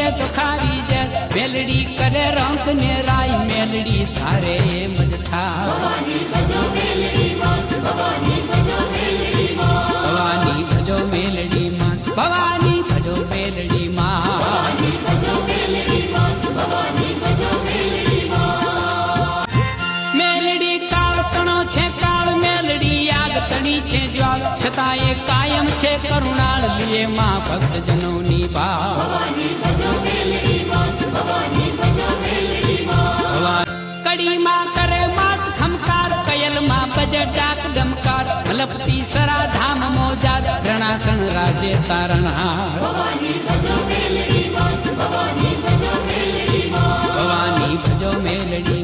પીએ તો ખારી જાય મેલડી કરે રંગ ને રાય મેલડી તારે એમ જ થાય ભવાની ભજો મેલડી માં ભવાની ભજો મેલડી માં ભવાની ભજો મેલડી માં ભવાની ભજો મેલડી માં ભવાની ભજો મેલડી માં ભવાની ભજો મેલડી માં મેલડી કાળ તણો છે કાળ મેલડી આગ તણી છે જ્વાળ છતાં એ કાયમ છે કરુણાળ લીએ માં ભક્તજનોની ભાવ ભવાની ભજો મેલડી માં ભવાની ભજો મેલડી માં કડીમાં કરે માત ખમકાર કયલમાં બજે ડાક ડમકાર મલપતી સરા ધામ મોજાદ રણાસણ રાજે તારણહાર ભવાની ભજો મેલડી માં ભવાની ભજો મેલડી માં ભવાની ભજો મેલડી